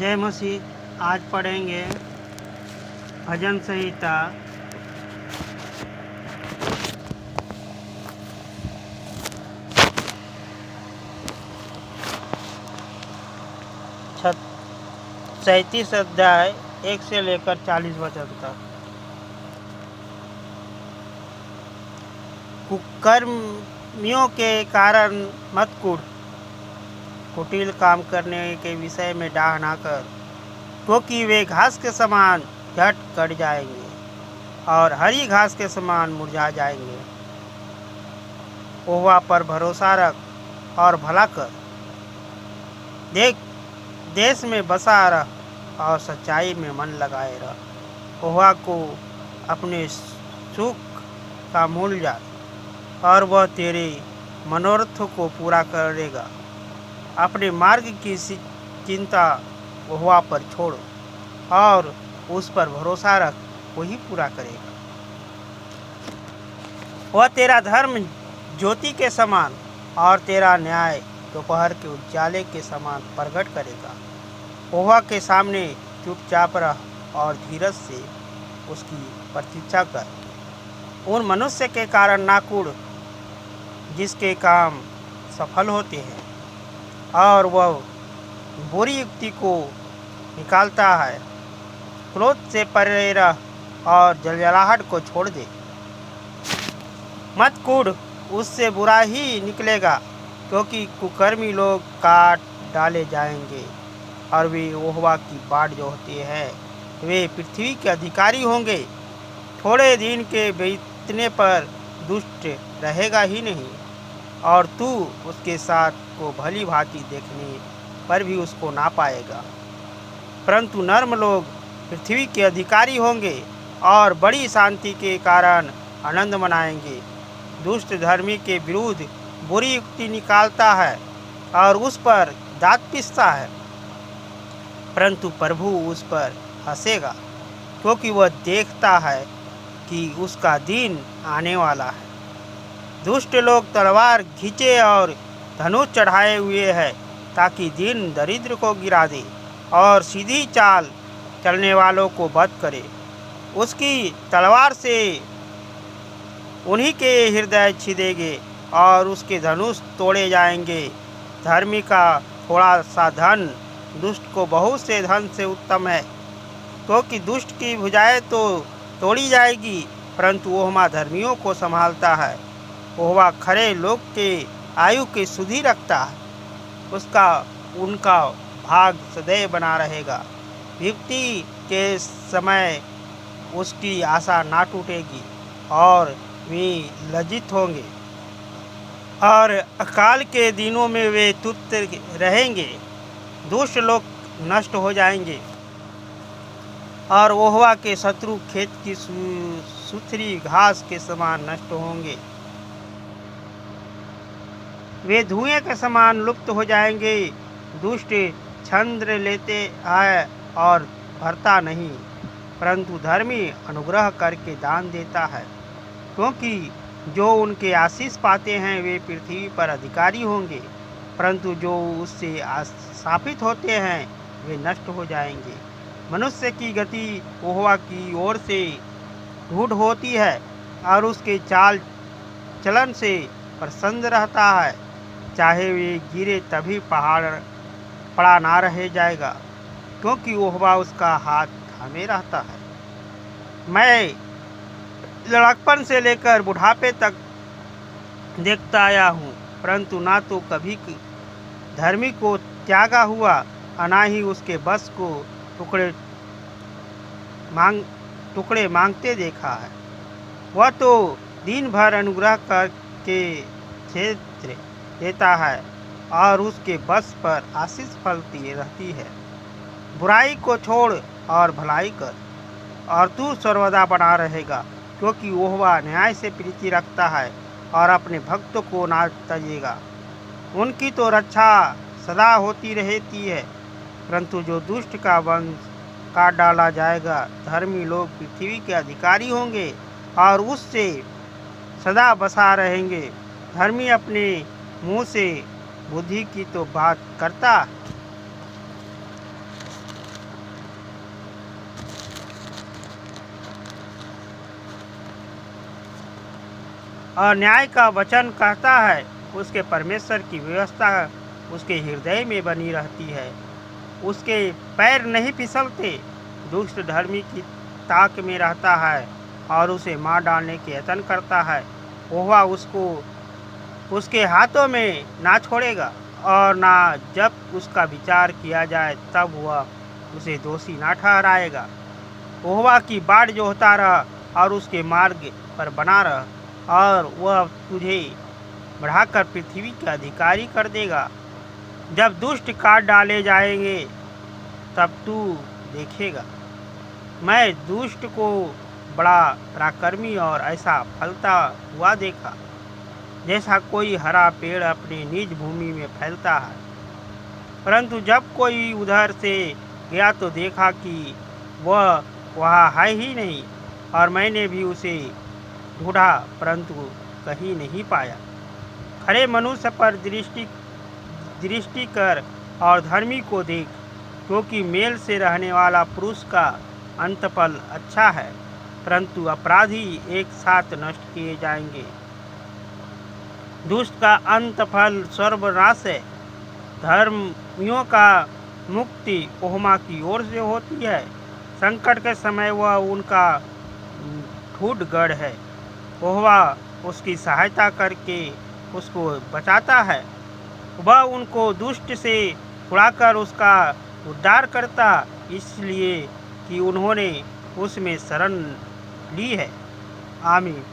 जय मसीह। आज पढ़ेंगे भजन संहिता 37 अध्याय 1 से लेकर 40 वचन तक। कुकर्मियों के कारण मत कूद, कुटिल काम करने के विषय में डाह ना कर, क्योंकि वे घास के समान झट कट जाएंगे और हरी घास के समान मुरझा जाएंगे। यहोवा पर भरोसा रख और भला कर, देख देश में बसा रह और सच्चाई में मन लगाए रह। यहोवा को अपने सुख का मूल जान और वह तेरे मनोरथ को पूरा करेगा। अपने मार्ग की चिंता यहोवा पर छोड़ और उस पर भरोसा रख, वही पूरा करेगा। वह तेरा धर्म ज्योति के समान और तेरा न्याय दोपहर के उजाले के समान प्रकट करेगा। यहोवा के सामने चुपचाप रह और धीरज से उसकी प्रतीक्षा कर। उन मनुष्य के कारण ना कूद जिसके काम सफल होते हैं और वह बुरी युक्ति को निकालता है। क्रोध से परे रह और जलजलाहट को छोड़ दे। मत कूद, उससे बुरा ही निकलेगा, क्योंकि कुकर्मी लोग काट डाले जाएंगे और वे यहोवा की बाट जोहते हैं। वे पृथ्वी के अधिकारी होंगे। थोड़े दिन के बीतने पर दुष्ट रहेगा ही नहीं, और तू उसके साथ को भली भांति देखने पर भी उसको ना पाएगा। परंतु नर्म लोग पृथ्वी के अधिकारी होंगे और बड़ी शांति के कारण आनंद मनाएंगे। दुष्ट धर्मी के विरुद्ध बुरी युक्ति निकालता है और उस पर दाँत पीसता है, परंतु प्रभु उस पर हंसेगा, क्योंकि वह देखता है कि उसका दिन आने वाला है। दुष्ट लोग तलवार खींचे और धनुष चढ़ाए हुए हैं, ताकि दिन दरिद्र को गिरा दे और सीधी चाल चलने वालों को वध करे। उसकी तलवार से उन्हीं के हृदय छिदेंगे और उसके धनुष तोड़े जाएंगे। धर्मी का थोड़ा सा धन दुष्ट को बहुत से धन से उत्तम है, क्योंकि दुष्ट की भुजाएं तो तोड़ी जाएगी, परंतु यहोवा धर्मियों को संभालता है। यहोवा खरे लोग के आयु की सुधि रखता है, उनका भाग सदैव बना रहेगा। विपत्ति के समय उसकी आशा ना टूटेगी और वे लज्जित होंगे, और अकाल के दिनों में वे तुच्छ रहेंगे। दुष्ट लोग नष्ट हो जाएंगे और यहोवा के शत्रु खेत की सुथरी घास के समान नष्ट होंगे। वे धुएं के समान लुप्त हो जाएंगे। दुष्ट छंद्र लेते हैं और भरता नहीं, परंतु धर्मी अनुग्रह करके दान देता है। क्योंकि जो उनके आशीष पाते हैं वे पृथ्वी पर अधिकारी होंगे, परंतु जो उससे शापित होते हैं वे नष्ट हो जाएंगे। मनुष्य की गति यहोवा की ओर से दृढ़ होती है और उसके चाल चलन से प्रसन्न रहता है। चाहे वे गिरे तभी पड़ा ना रह जाएगा, क्योंकि यहोवा उसका हाथ थामे रहता है। मैं लड़कपन से लेकर बुढ़ापे तक देखता आया हूँ, परंतु ना तो कभी धर्मी को त्यागा हुआ और ना ही उसके बस को टुकड़े मांगते देखा है। वह तो दिन भर अनुग्रह करके क्षेत्र देता है और उसके बस पर आशीष फलती रहती है। बुराई को छोड़ और भलाई कर, और तू सर्वदा बना रहेगा, क्योंकि यहोवा न्याय से प्रीति रखता है और अपने भक्तों को ना तजेगा। उनकी तो रक्षा सदा होती रहती है, परंतु जो दुष्ट का वंश काट डाला जाएगा। धर्मी लोग पृथ्वी के अधिकारी होंगे और उससे सदा बसा रहेंगे। धर्मी अपने मुंह से बुद्धि की तो बात करता और न्याय का वचन कहता है, उसके परमेश्वर की व्यवस्था उसके हृदय में बनी रहती है। उसके पैर नहीं फिसलते। दुष्ट धर्मी की ताक में रहता है और उसे मार डालने के यत्न करता है। वह उसको उसके हाथों में ना छोड़ेगा और ना जब उसका विचार किया जाए तब वह उसे दोषी ना ठहराएगा। यहोवा की बाट जोहता रह और उसके मार्ग पर बना रह, और वह तुझे बढ़ाकर पृथ्वी के अधिकारी कर देगा। जब दुष्ट काट डाले जाएंगे तब तू देखेगा। मैं दुष्ट को बड़ा पराक्रमी और ऐसा फलता हुआ देखा, जैसा कोई हरा पेड़ अपने निज भूमि में फैलता है। परंतु जब कोई उधर से गया तो देखा कि वह वहाँ है ही नहीं, और मैंने भी उसे ढूंढा परंतु कहीं नहीं पाया। खरे मनुष्य पर दृष्टि कर और धर्मी को देख, क्योंकि मेल से रहने वाला पुरुष का अंतफल अच्छा है, परंतु अपराधी एक साथ नष्ट किए जाएंगे। दुष्ट का अंतफल सर्वनाश है, धर्मियों का मुक्ति यहोवा की ओर से होती है। संकट के समय वह उनका ठूठ गढ़ है। यहोवा उसकी सहायता करके उसको बचाता है। वह उनको दुष्ट से छुड़ाकर उसका उद्धार करता, इसलिए कि उन्होंने उसमें शरण ली है। आमीन।